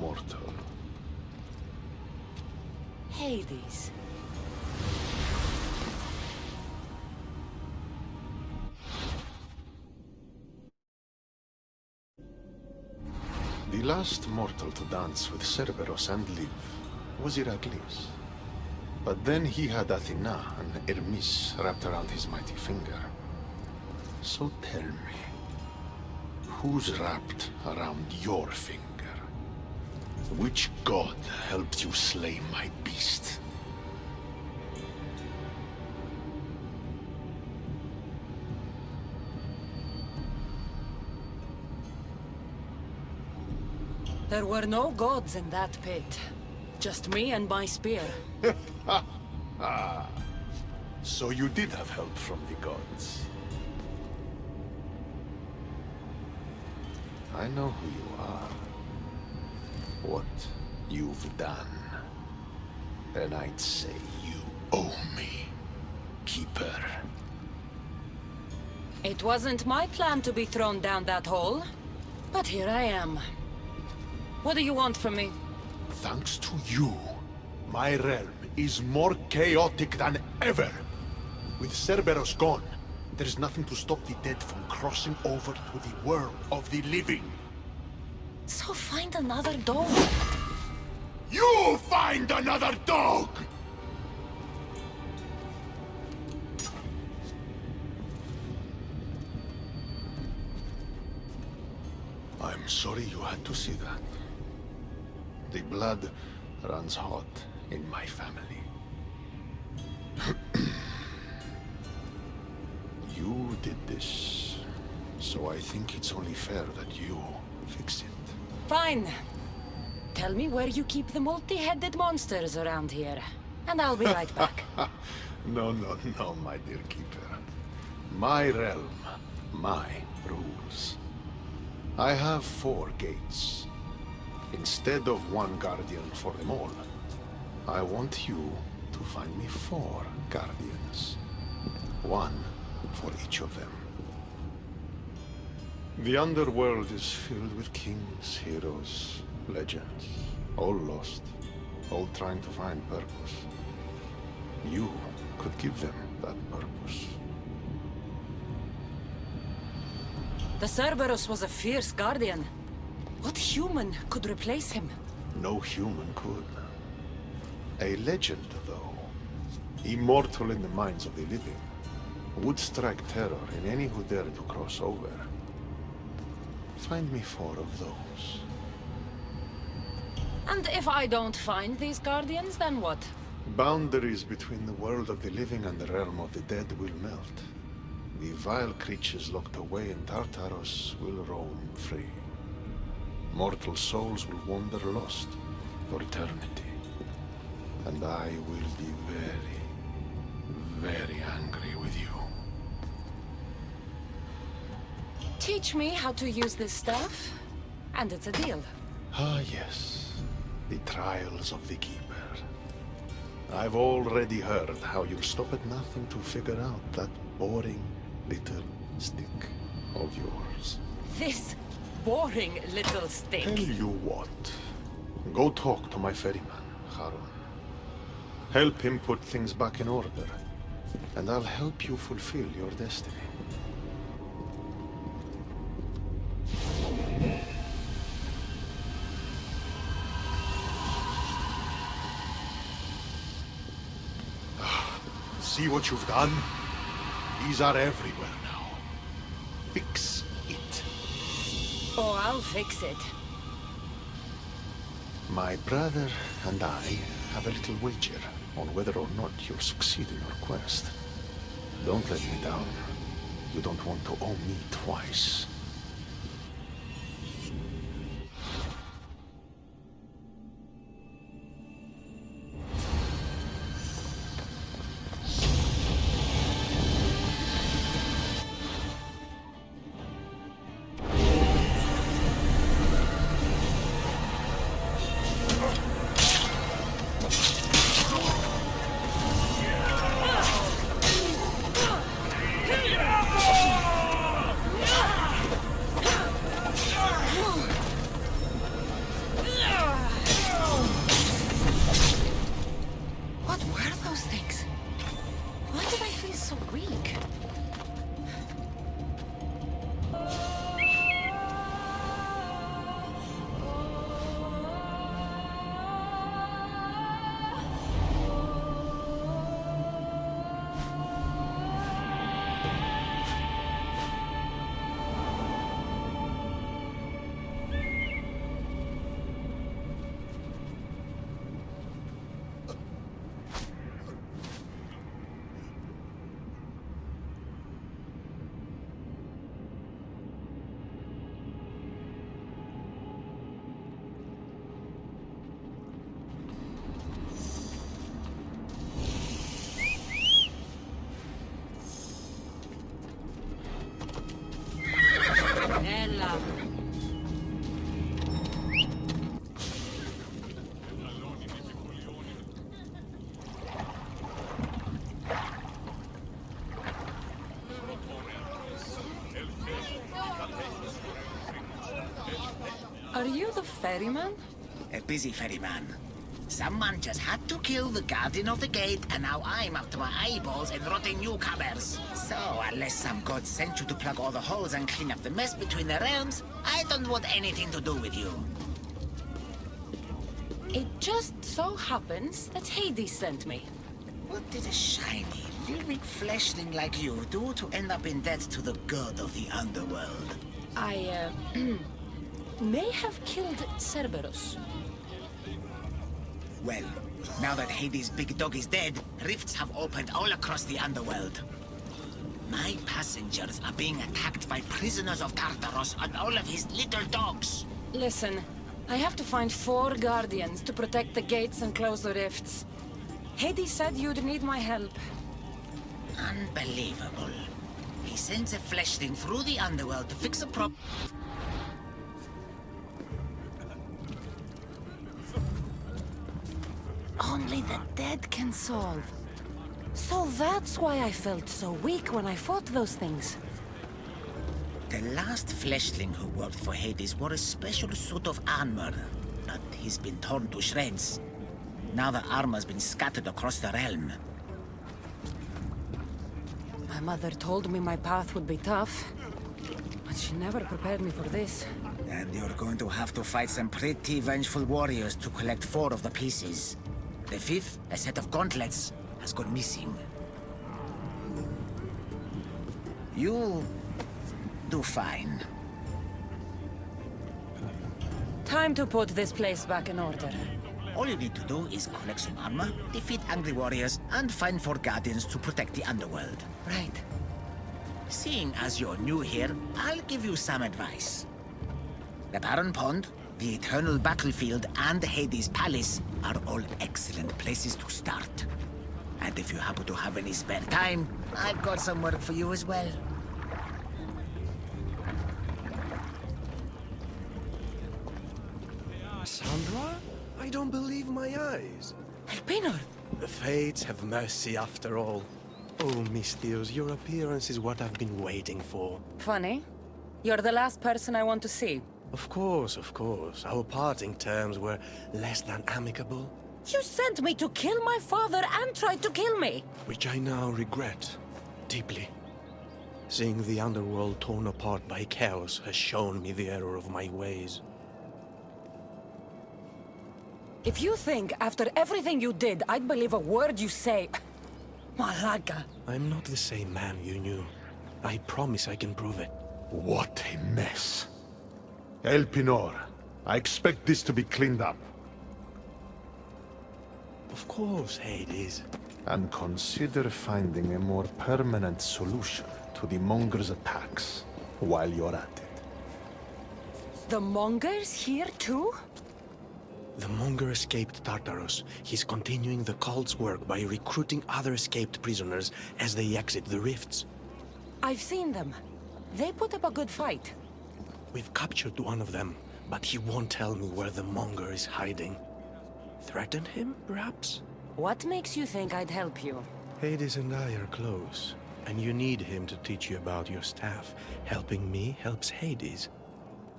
mortal. Hades. The last mortal to dance with Cerberus and live was Heracles. But then he had Athena and Hermes wrapped around his mighty finger. So tell me, who's wrapped around your finger? Which god helped you slay my beast? There were no gods in that pit. Just me and my spear. So you did have help from the gods. I know who you are. What you've done. And I'd say you owe me, Keeper. It wasn't my plan to be thrown down that hole. But here I am. What do you want from me? Thanks to you, my realm is more chaotic than ever. With Cerberus gone, there's nothing to stop the dead from crossing over to the world of the living. So find another dog. You find another dog! I'm sorry you had to see that. The blood runs hot in my family. You did this, so I think it's only fair that you fix it. Fine. Tell me where you keep the multi-headed monsters around here, and I'll be right back. No, my dear Keeper. My realm, my rules. I have 4 gates. Instead of 1 guardian for them all, I want you to find me 4 guardians. 1 for each of them. The underworld is filled with kings, heroes, legends. All lost. All trying to find purpose. You could give them that purpose. The Cerberus was a fierce guardian. What human could replace him? No human could. A legend, though, immortal in the minds of the living, would strike terror in any who dared to cross over. Find me 4 of those. And if I don't find these guardians, then what? Boundaries between the world of the living and the realm of the dead will melt. The vile creatures locked away in Tartarus will roam free. Mortal souls will wander lost for eternity. And I will be very, very angry with you. Teach me how to use this stuff, and it's a deal. Ah, yes. The trials of the Keeper. I've already heard how you'll stop at nothing to figure out that boring little stick of yours. This boring little stick. Tell you what. Go talk to my ferryman, Harun. Help him put things back in order, and I'll help you fulfill your destiny. See what you've done? These are everywhere now. Fix it. Oh, I'll fix it. My brother and I have a little wager on whether or not you'll succeed in your quest. Don't let me down. You don't want to owe me twice. ferryman? A busy ferryman. Someone just had to kill the guardian of the gate, and now I'm up to my eyeballs in rotting newcomers. So, unless some god sent you to plug all the holes and clean up the mess between the realms, I don't want anything to do with you. It just so happens that Hades sent me. What did a shiny, lyric fleshling like you do to end up in debt to the god of the underworld? I, may have killed Cerberus. Well, now that Hades' big dog is dead, rifts have opened all across the underworld. My passengers are being attacked by prisoners of Tartarus and all of his little dogs. Listen, I have to find 4 guardians to protect the gates and close the rifts. Hades said you'd need my help. Unbelievable. He sends a fleshling through the underworld to fix a problem. Only the dead can solve. So that's why I felt so weak when I fought those things. The last fleshling who worked for Hades wore a special suit of armor, but he's been torn to shreds. Now the armor's been scattered across the realm. My mother told me my path would be tough, but she never prepared me for this. And you're going to have to fight some pretty vengeful warriors to collect 4 of the pieces. The 5th, a set of gauntlets, has gone missing. You do fine. Time to put this place back in order. All you need to do is collect some armor, defeat angry warriors, and find 4 guardians to protect the underworld. Right. Seeing as you're new here, I'll give you some advice. The Barren Pond, the Eternal Battlefield, and Hades Palace are all excellent places to start. And if you happen to have any spare time, I've got some work for you as well. Kassandra? I don't believe my eyes. Elpenor! The fates have mercy after all. Oh, Miss Theos, your appearance is what I've been waiting for. Funny. You're the last person I want to see. Of course, of course. Our parting terms were less than amicable, You sent me to kill my father and tried to kill me! which I now regret deeply. Seeing the underworld torn apart by chaos has shown me the error of my ways. If you think, after everything you did, I'd believe a word you say... Malaga. I'm not the same man you knew. I promise I can prove it. What a mess. Elpenor, I expect this to be cleaned up. Of course, Hades. And consider finding a more permanent solution to the Monger's attacks while you're at it. The Mongers here too? The Monger escaped Tartarus. He's continuing the cult's work by recruiting other escaped prisoners as they exit the rifts. I've seen them. They put up a good fight. We've captured one of them, but he won't tell me where the Monger is hiding. Threaten him, perhaps? What makes you think I'd help you? Hades and I are close, and you need him to teach you about your staff. Helping me helps Hades.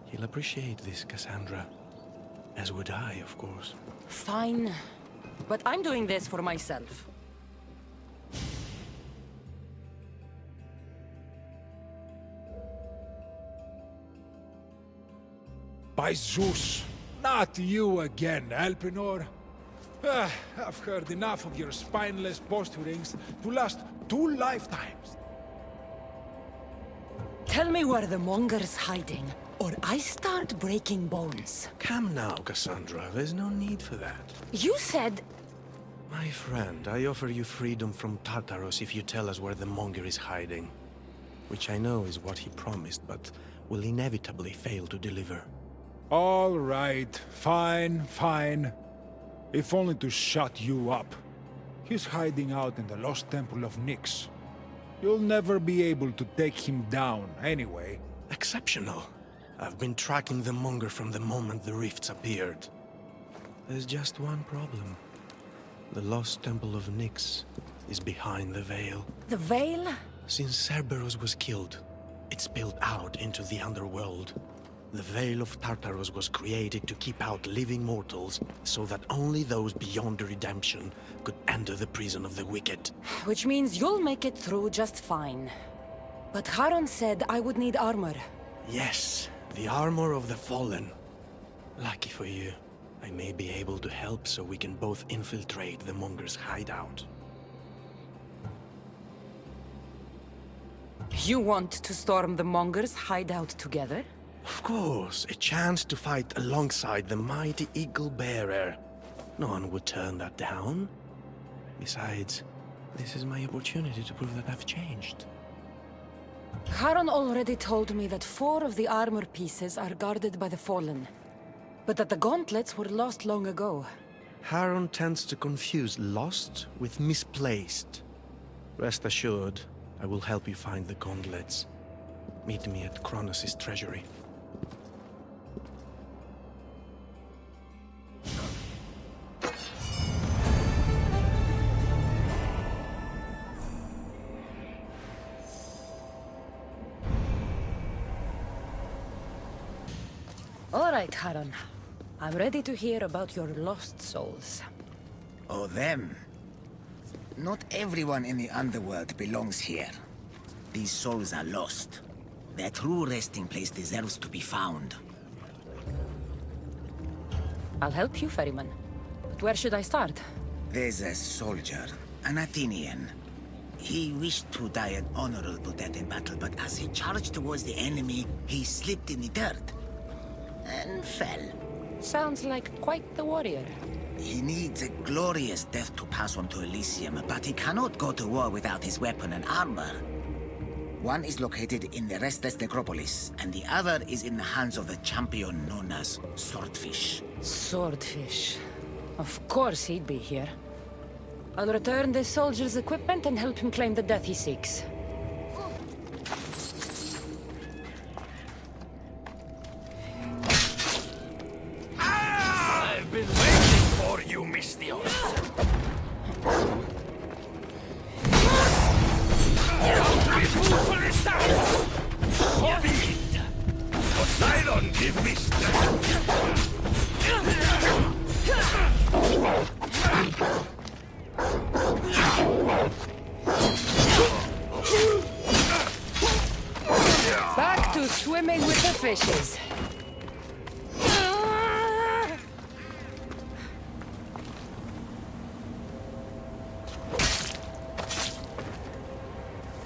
He'll appreciate this, Kassandra. As would I, of course. Fine. But I'm doing this for myself. By Zeus, not you again, Elpenor. I've heard enough of your spineless posturings to last 2 lifetimes. Tell me where the Monger's hiding, or I start breaking bones. Come now, Kassandra. There's no need for that. You said... My friend, I offer you freedom from Tartarus if you tell us where the Monger is hiding. Which I know is what he promised, but will inevitably fail to deliver. All right, fine, fine. If only to shut you up. He's hiding out in the lost temple of Nyx. You'll never be able to take him down, anyway. Exceptional. I've been tracking the Monger from the moment the rifts appeared. There's just one problem. The lost temple of Nyx is behind the veil. The veil? Since Cerberus was killed, it spilled out into the underworld. The Veil of Tartarus was created to keep out living mortals, so that only those beyond redemption could enter the prison of the wicked. Which means you'll make it through just fine. But Haron said I would need armor. Yes, the armor of the fallen. Lucky for you, I may be able to help so we can both infiltrate the Monger's hideout. You want to storm the Monger's hideout together? Of course, a chance to fight alongside the mighty Eagle Bearer. No one would turn that down. Besides, this is my opportunity to prove that I've changed. Haron already told me that 4 of the armor pieces are guarded by the Fallen, but that the gauntlets were lost long ago. Haron tends to confuse lost with misplaced. Rest assured, I will help you find the gauntlets. Meet me at Kronos' treasury. All right, Haron. I'm ready to hear about your lost souls. Oh, them. Not everyone in the underworld belongs here. These souls are lost. Their true resting place deserves to be found. I'll help you, ferryman. But where should I start? There's a soldier, an Athenian. He wished to die an honorable death in battle, but as he charged towards the enemy, he slipped in the dirt and fell. Sounds like quite the warrior. He needs a glorious death to pass on to Elysium, but he cannot go to war without his weapon and armor. One is located in the restless necropolis, and the other is in the hands of the champion known as Swordfish. Swordfish. Of course he'd be here. I'll return this soldier's equipment and help him claim the death he seeks. I've been waiting for you, Mystios. Don't be fooled for this time! So be it! Poseidon, give me strength! Back to swimming with the fishes.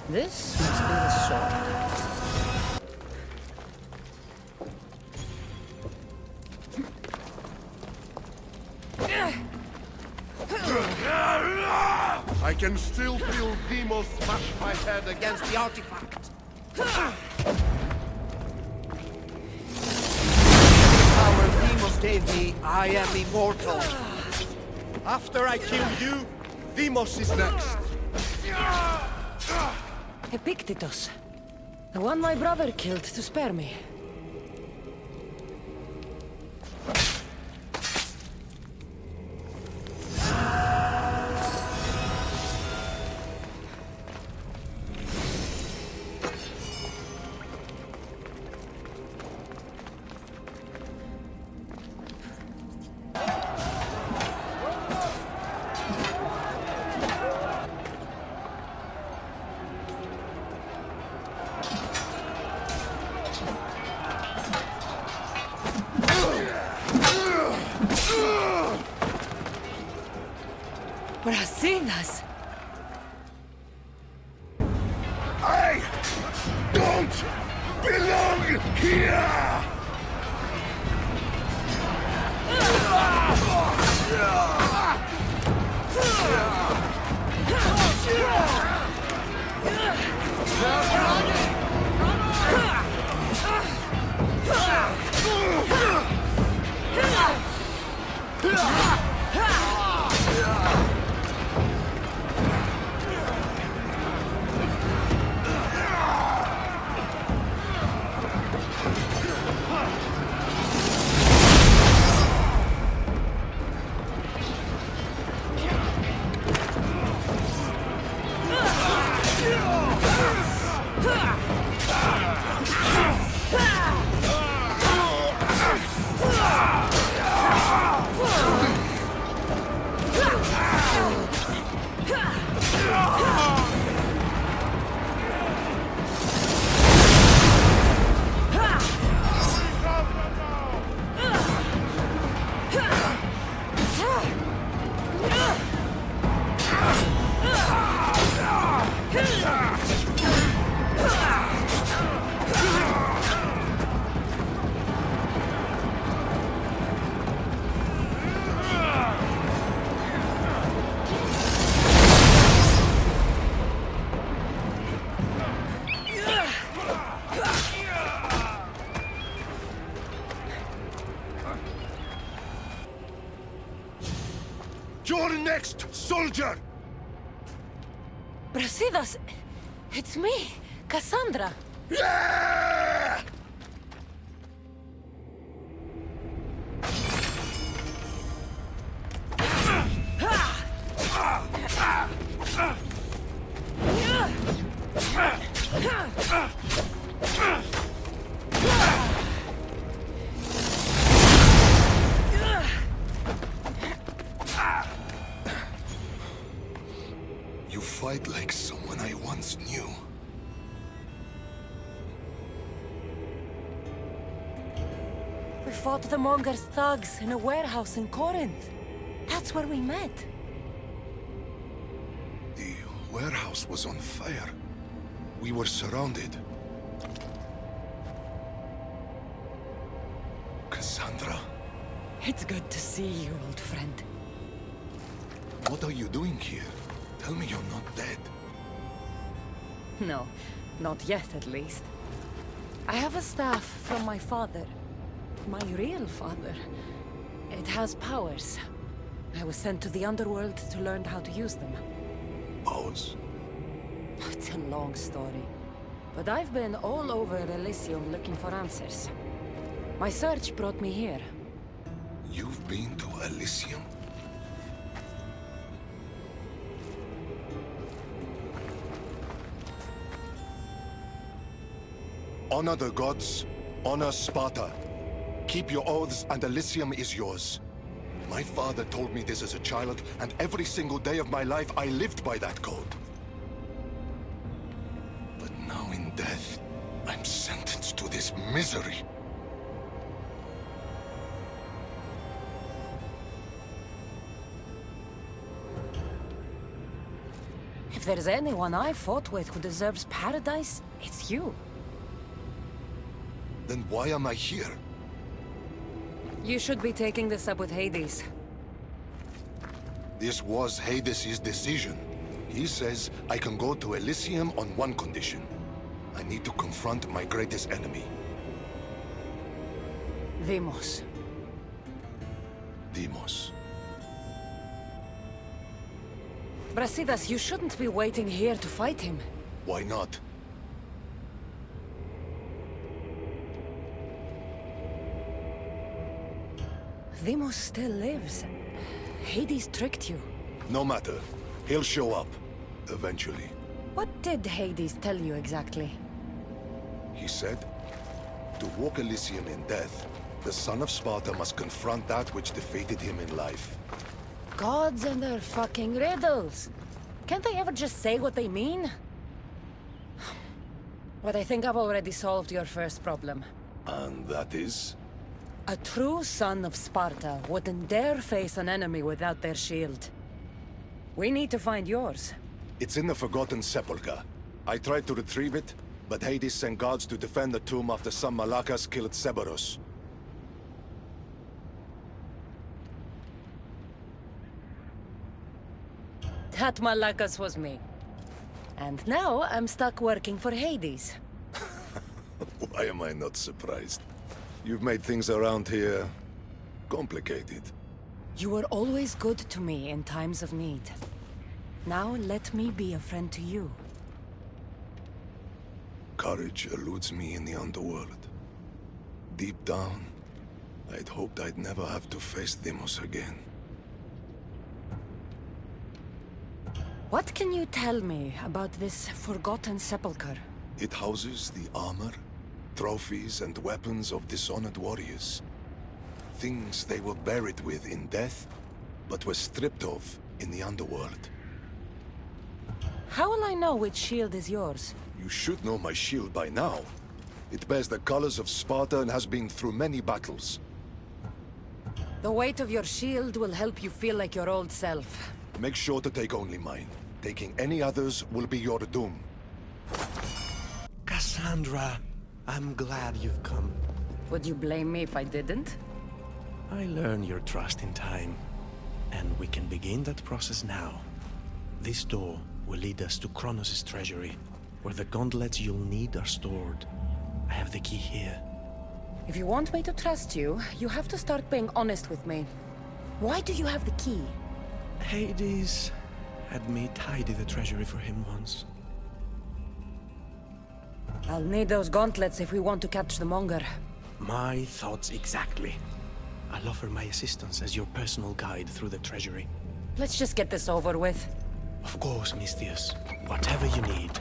This must be the sword. I can still feel Demos smash my head against the artifact. The power Demos gave me, I am immortal. After I kill you, Demos is next. Epictetus. The one my brother killed to spare me. Brasidas! I don't belong here! You're next, soldier! Brasidas! It's me, Kassandra! Yeah! You fight like someone I once knew. We fought the Monger's thugs in a warehouse in Corinth. That's where we met. The warehouse was on fire. We were surrounded. Kassandra, It's good to see you, old friend. what are you doing here? Tell me you're not dead. No, not yet at least. I have a staff from my father. My real father. It has powers. I was sent to the underworld to learn how to use them. Powers? It's a long story. But I've been all over Elysium looking for answers. My search brought me here. You've been to Elysium? Honor the gods, honor Sparta. Keep your oaths and Elysium is yours. My father told me this as a child, and every single day of my life I lived by that code. But now in death, I'm sentenced to this misery. If there's anyone I fought with who deserves paradise, it's you. Then why am I here? You should be taking this up with Hades. This was Hades' decision. He says I can go to Elysium on one condition. I need to confront my greatest enemy. Deimos. Deimos. Brasidas, you shouldn't be waiting here to fight him. Why not? Deimos still lives. Hades tricked you. No matter. He'll show up. Eventually. What did Hades tell you exactly? He said, to walk Elysium in death, the son of Sparta must confront that which defeated him in life. Gods and their fucking riddles. Can't they ever just say what they mean? But I think I've already solved your first problem. And that is? A true son of Sparta wouldn't dare face an enemy without their shield. We need to find yours. It's in the Forgotten Sepulchre. I tried to retrieve it, but Hades sent guards to defend the tomb after some Malakas killed Cerberus. That Malakas was me. And now I'm stuck working for Hades. Why am I not surprised? You've made things around here complicated. You were always good to me in times of need. Now let me be a friend to you. Courage eludes me in the underworld. Deep down, I'd hoped I'd never have to face Deimos again. What can you tell me about this Forgotten Sepulchre? It houses the armor, trophies, and weapons of dishonored warriors. Things they were buried with in death, but were stripped of in the underworld. How will I know which shield is yours? You should know my shield by now. It bears the colors of Sparta and has been through many battles. The weight of your shield will help you feel like your old self. Make sure to take only mine. Taking any others will be your doom. Kassandra, I'm glad you've come. Would you blame me if I didn't? I learn your trust in time, and we can begin that process now. This door will lead us to Kronos' treasury, where the gauntlets you'll need are stored. I have the key here. If you want me to trust you, you have to start being honest with me. Why do you have the key? Hades had me tidy the treasury for him once. I'll need those gauntlets if we want to catch the Monger. My thoughts exactly. I'll offer my assistance as your personal guide through the treasury. Let's just get this over with. Of course, Misthios. Whatever you need.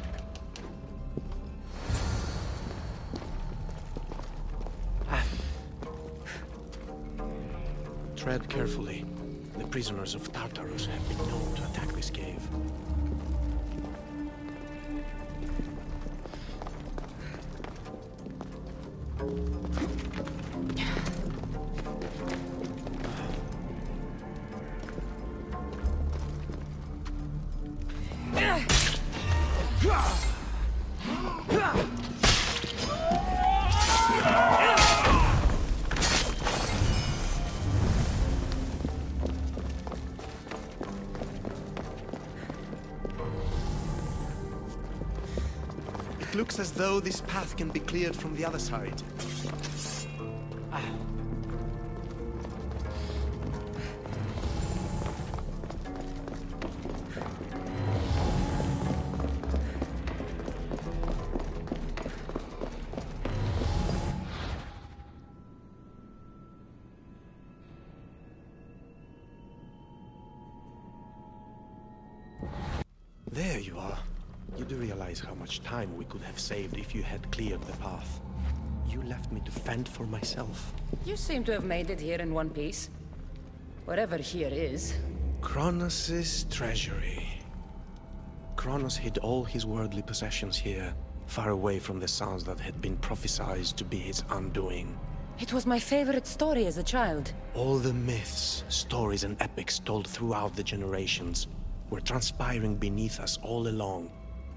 Tread carefully. The prisoners of Tartarus have been known to attack this cave. It looks as though this path can be cleared from the other side. There you are. You do realize how much time we could have saved if you had cleared the path. You left me to fend for myself. You seem to have made it here in one piece. Whatever here is. Kronos' treasury. Kronos hid all his worldly possessions here, far away from the sons that had been prophesied to be his undoing. It was my favorite story as a child. All the myths, stories, and epics told throughout the generations were transpiring beneath us all along.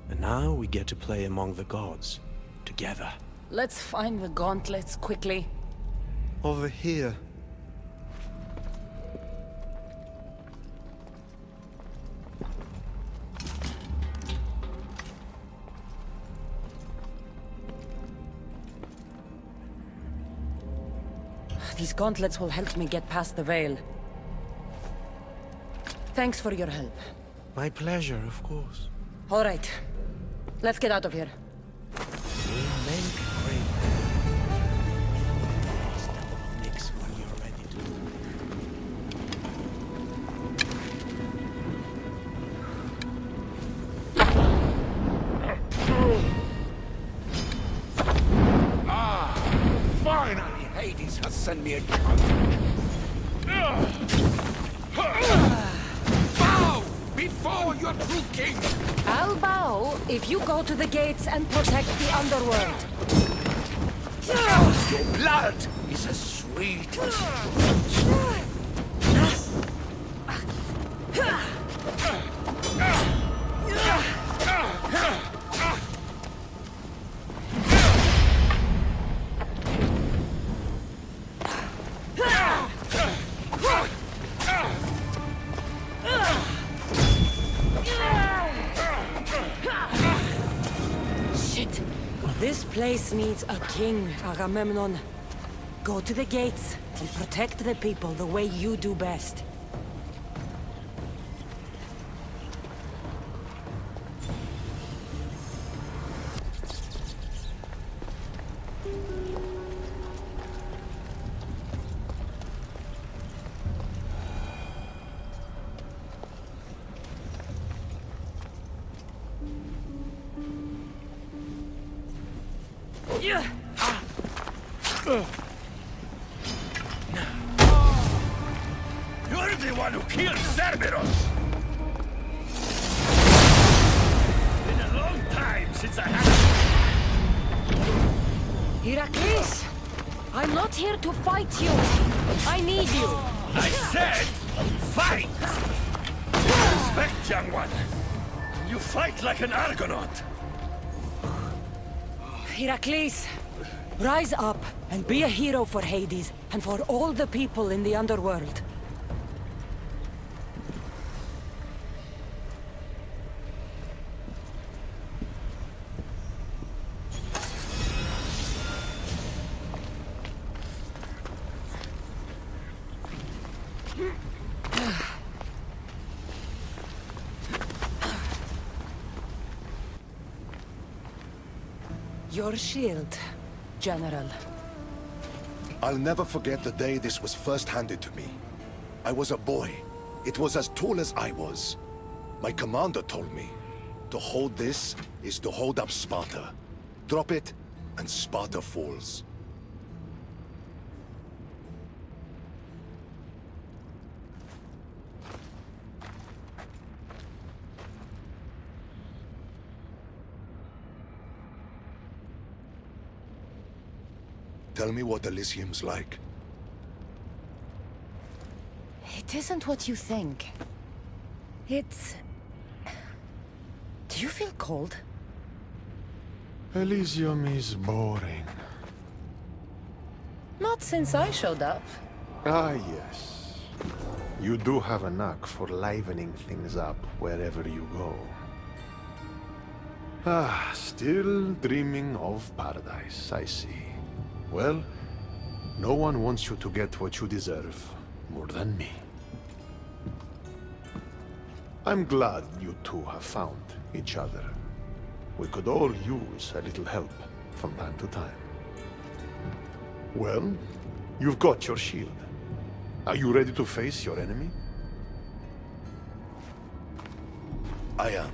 And now we get to play among the gods, together. Let's find the gauntlets quickly. Over here. These gauntlets will help me get past the veil. Thanks for your help. My pleasure, of course. All right. Let's get out of here. We'll make great step of Nyx when you're ready Finally, Hades has sent me a challenge. Bow before your true king! I'll bow if you go to the gates and protect the underworld. Your blood is as sweet as Shit. This place needs a king, Agamemnon. Go to the gates and protect the people the way you do best. You're the one who killed Cerberus! Been a long time since I had... Heracles! I'm not here to fight you! I need you! I said, fight! Respect, young one. You fight like an Argonaut. Heracles, rise up and be a hero for Hades and for all the people in the underworld. Your shield, General. I'll never forget the day this was first handed to me. I was a boy. It was as tall as I was. My commander told me, to hold this is to hold up Sparta. Drop it, and Sparta falls. Tell me what Elysium's like. It isn't what you think. It's... Do you feel cold? Elysium is boring. Not since I showed up. Ah, yes. You do have a knack for livening things up wherever you go. Ah, still dreaming of paradise, I see. Well, no one wants you to get what you deserve more than me. I'm glad you two have found each other. We could all use a little help from time to time. Well, you've got your shield. Are you ready to face your enemy? I am.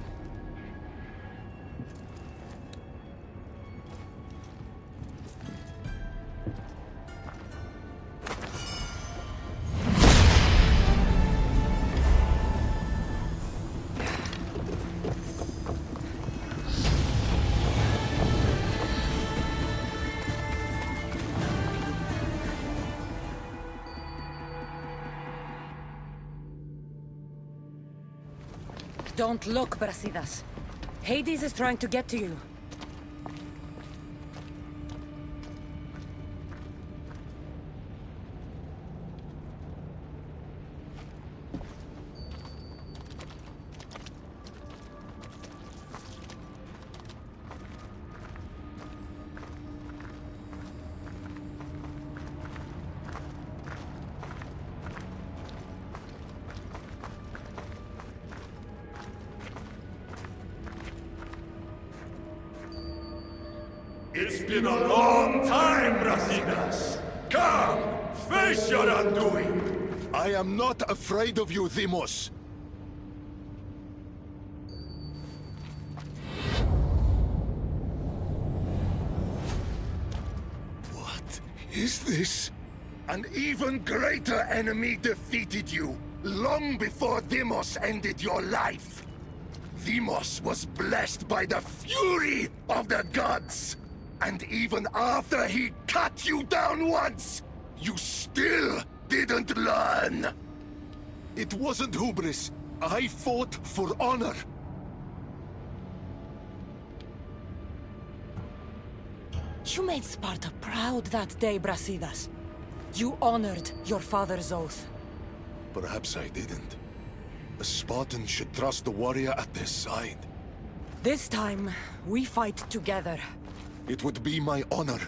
Don't look, Brasidas. Hades is trying to get to you. It's been a long time, Brasidas. Come, face your undoing. I am not afraid of you, Deimos. What is this? An even greater enemy defeated you, long before Deimos ended your life. Deimos was blessed by the fury of the gods. And even after he cut you down once, you still didn't learn. It wasn't hubris. I fought for honor. You made Sparta proud that day, Brasidas. You honored your father's oath. Perhaps I didn't. A Spartan should trust the warrior at their side. This time, we fight together. It would be my honor.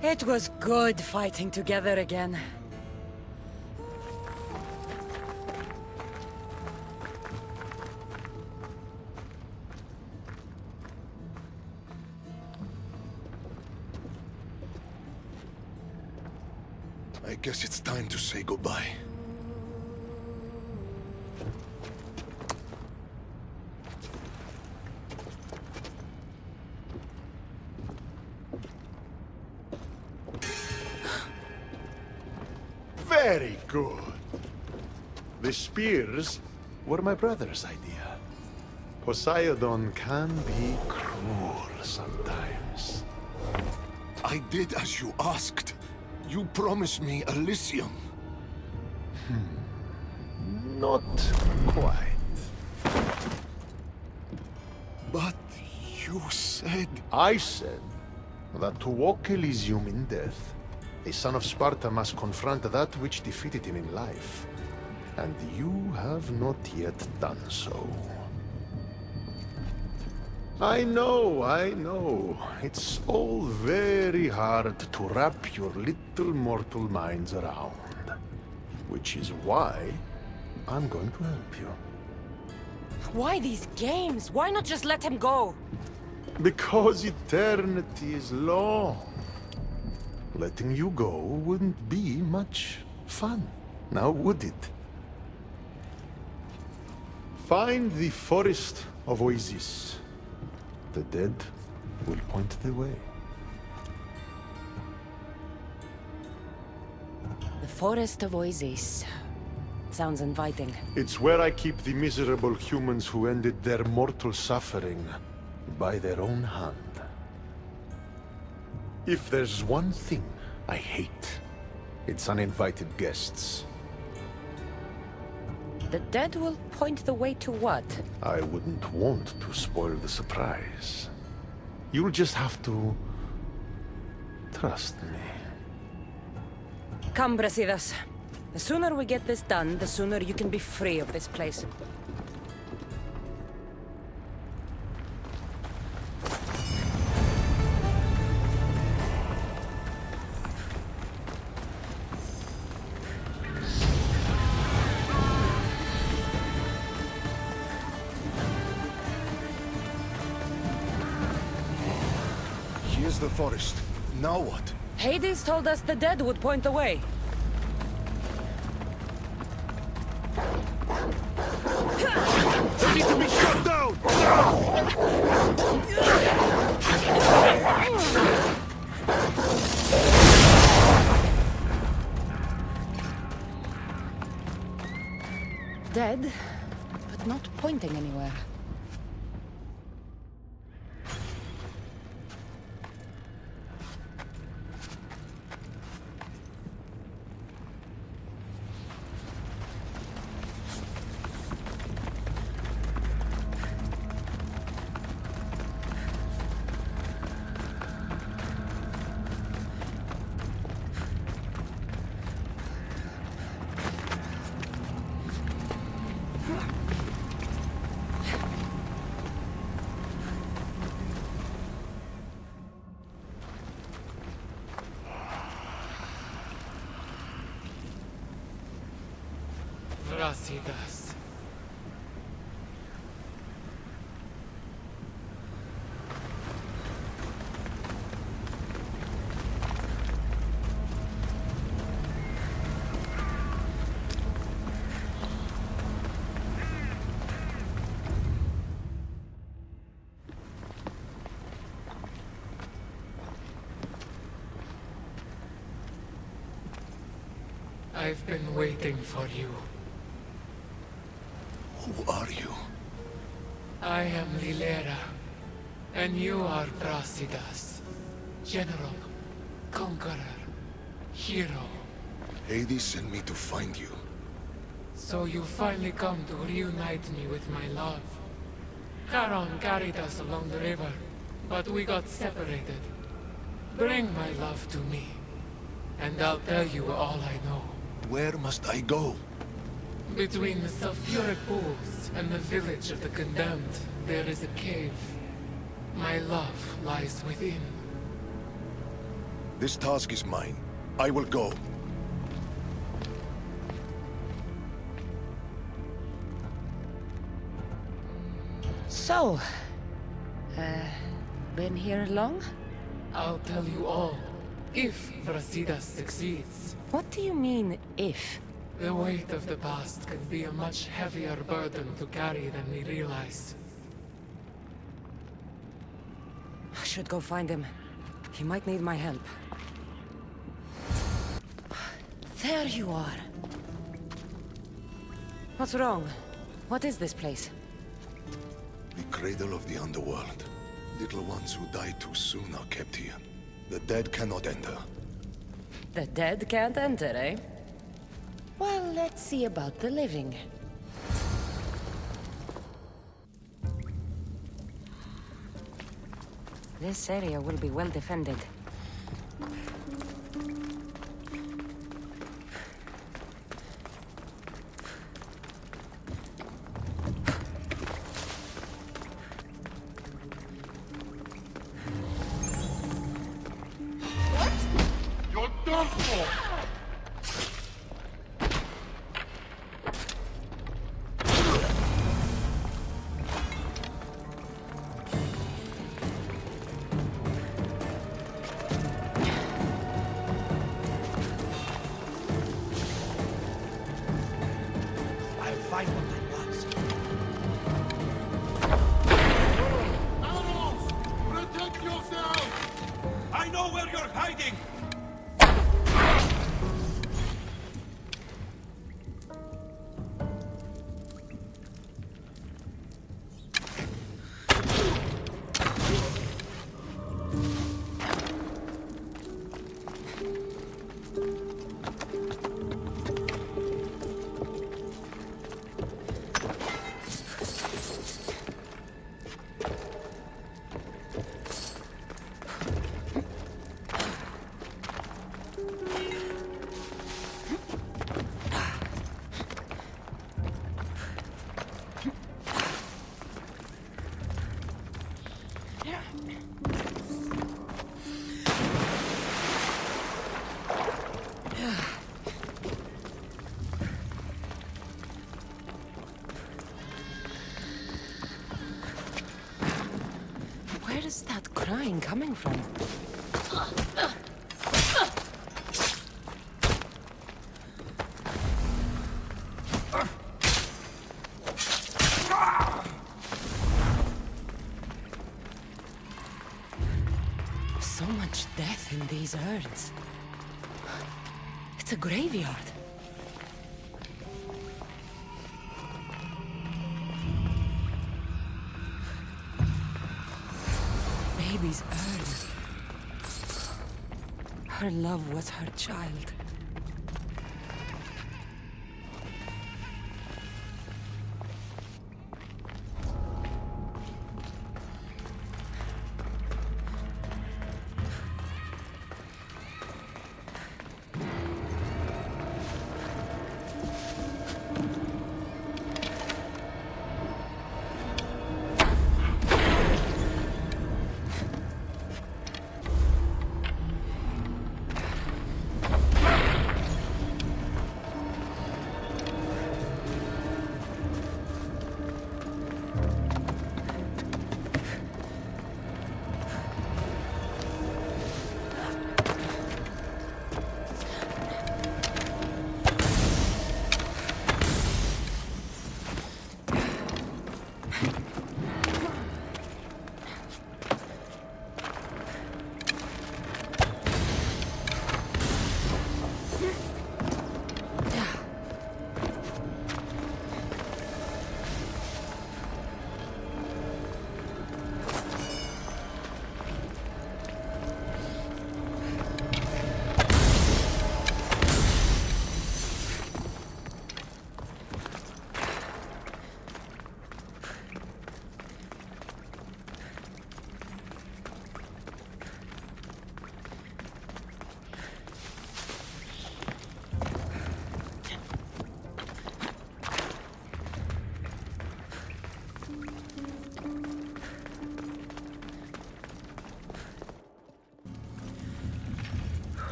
It was good fighting together again. I guess it's time to say goodbye. Very good. The spears were my brother's idea. Poseidon can be cruel sometimes. I did as you asked. You promised me Elysium. Not quite. But you said... I said that to walk Elysium in death, a son of Sparta must confront that which defeated him in life. And you have not yet done so. I know. It's all very hard to wrap your little mortal minds around. Which is why I'm going to help you. Why these games? Why not just let him go? Because eternity is long. Letting you go wouldn't be much fun, now would it? Find the Forest of Oisos. The dead will point the way. The Forest of Oisos. Sounds inviting. It's where I keep the miserable humans who ended their mortal suffering by their own hand. If there's one thing I hate, it's uninvited guests. The dead will point the way to what? I wouldn't want to spoil the surprise. You'll just have to... trust me. Come, Brasidas. The sooner we get this done, the sooner you can be free of this place. Here's the forest. Now what? Hades told us the dead would point the way. They need to be shut down! Dead, but not pointing anywhere. Brasidas. I've been waiting for you. Who are you? I am Lilera, and you are Brasidas. General, conqueror, hero. Hades sent me to find you. So you finally come to reunite me with my love. Charon carried us along the river, but we got separated. Bring my love to me, and I'll tell you all I know. Where must I go? Between the sulfuric pools and the village of the condemned, there is a cave. My love lies within. This task is mine. I will go. So, been here long? I'll tell you all, if Brasidas succeeds. What do you mean, if? The weight of the past can be a much heavier burden to carry than we realize. I should go find him. He might need my help. There you are. What's wrong? What is this place? The cradle of the underworld. Little ones who die too soon are kept here. The dead cannot enter. The dead can't enter, eh? Well, let's see about the living. This area will be well defended. You're done for! I'll find what that was. Animals! Protect yourselves! I know where you're hiding! Where is that crying coming from? So much death in these urns. It's a graveyard. Baby's urn. Her love was her child.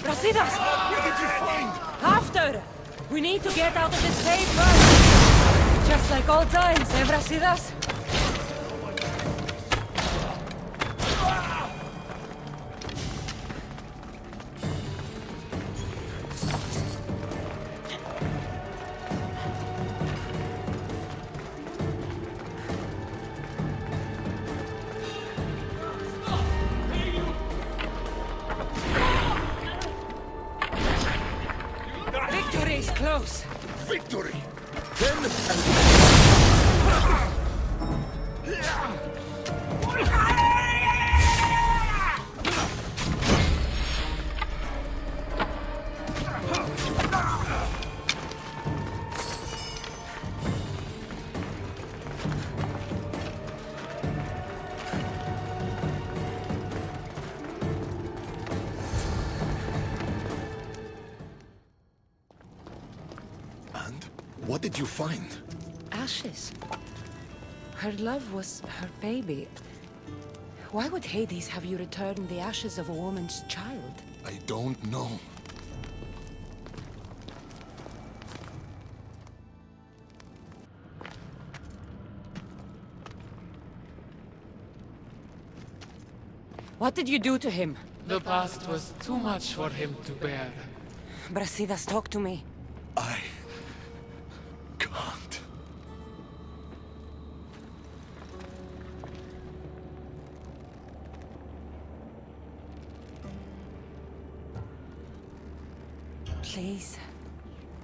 Brasidas! What did you find? After! We need to get out of this cave first! Just like old times, eh, Brasidas? Victory is close! Victory! And what did you find? Ashes. Her love was her baby. Why would Hades have you return the ashes of a woman's child? I don't know. What did you do to him? The past was too much for him to bear. Brasidas, talk to me. I can't. Please.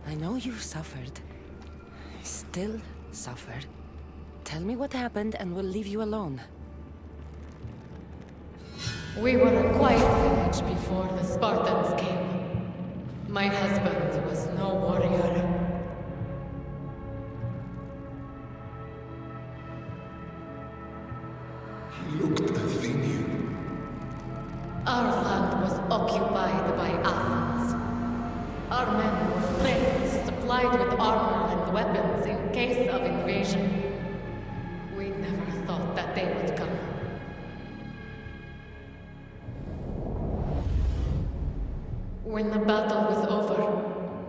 I know you've suffered. Still suffer. Tell me what happened and we'll leave you alone. We were a quiet village before the Spartans came. My husband was no warrior. He looked Athenian. Our land was occupied by Athens. Our men were trained, supplied with armor and weapons in case of invasion. We never thought that they would come. When the battle was over,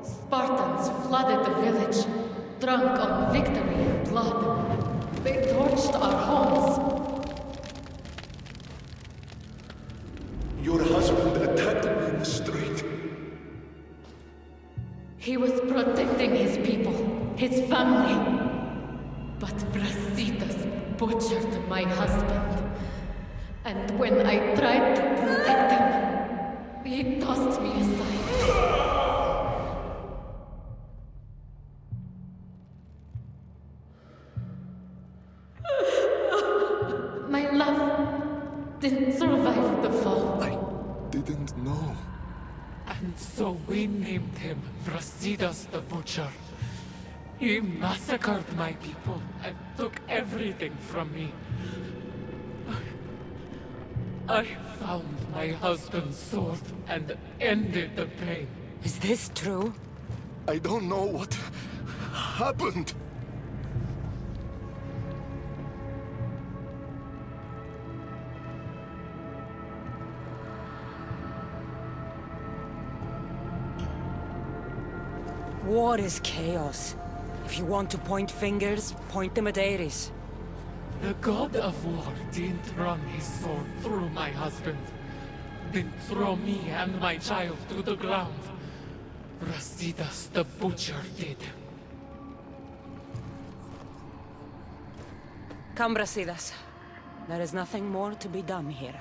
Spartans flooded the village, drunk on victory and blood. They torched our homes. Your husband attacked me in the street. He was protecting his people, his family. But Brasidas butchered my husband. And when I tried to protect him, he tossed me aside. My love didn't survive the fall. I didn't know. And so we named him Brasidas the Butcher. He massacred my people and took everything from me. I found my husband's sword and ended the pain. Is this true? I don't know what happened. War is chaos. If you want to point fingers, point them at Ares. The god of war didn't run his sword through my husband. Didn't throw me and my child to the ground. Brasidas the Butcher did. Come, Brasidas. There is nothing more to be done here.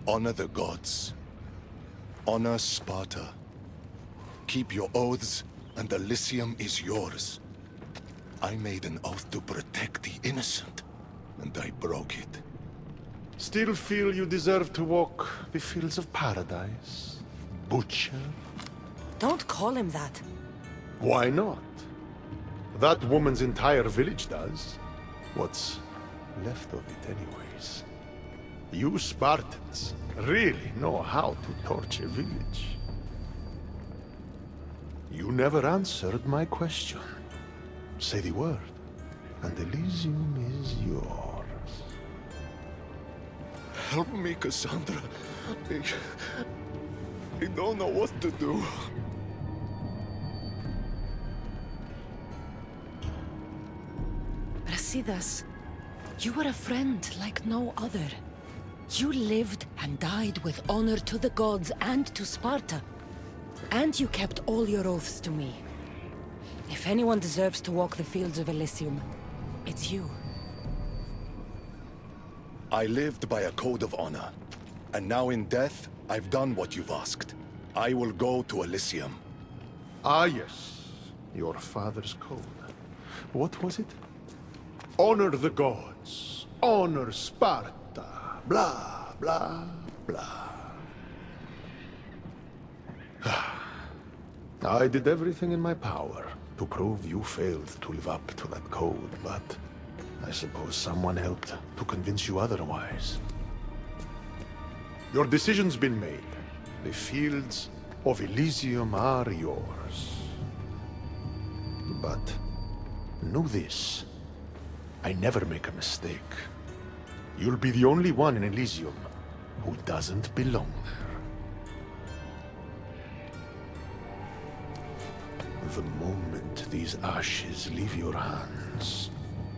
Honor the gods. Honor Sparta. Keep your oaths, and Elysium is yours. I made an oath to protect the innocent, and I broke it. Still feel you deserve to walk the fields of paradise, Butcher? Don't call him that. Why not? That woman's entire village does. What's left of it anyways? You Spartans really know how to torch a village. You never answered my question. Say the word, and Elysium is yours. Help me, Cassandra. I don't know what to do. Brasidas, you were a friend like no other. You lived and died with honor to the gods and to Sparta. And you kept all your oaths to me. If anyone deserves to walk the fields of Elysium, it's you. I lived by a code of honor. And now in death, I've done what you've asked. I will go to Elysium. Ah, yes. Your father's code. What was it? Honor the gods. Honor Sparta. Blah, blah, blah. I did everything in my power to prove you failed to live up to that code, but I suppose someone helped to convince you otherwise. Your decision's been made. The fields of Elysium are yours. But know this. I never make a mistake. You'll be the only one in Elysium who doesn't belong there. The moment these ashes leave your hands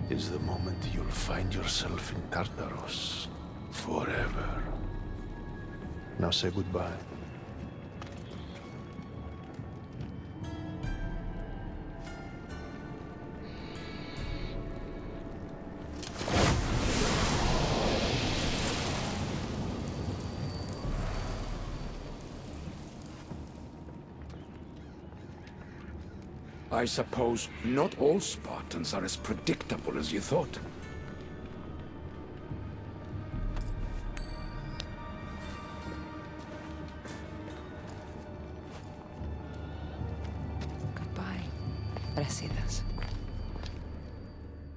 is the moment you'll find yourself in Tartarus forever. Now say goodbye. I suppose not all Spartans are as predictable as you thought. Goodbye, Brasidas.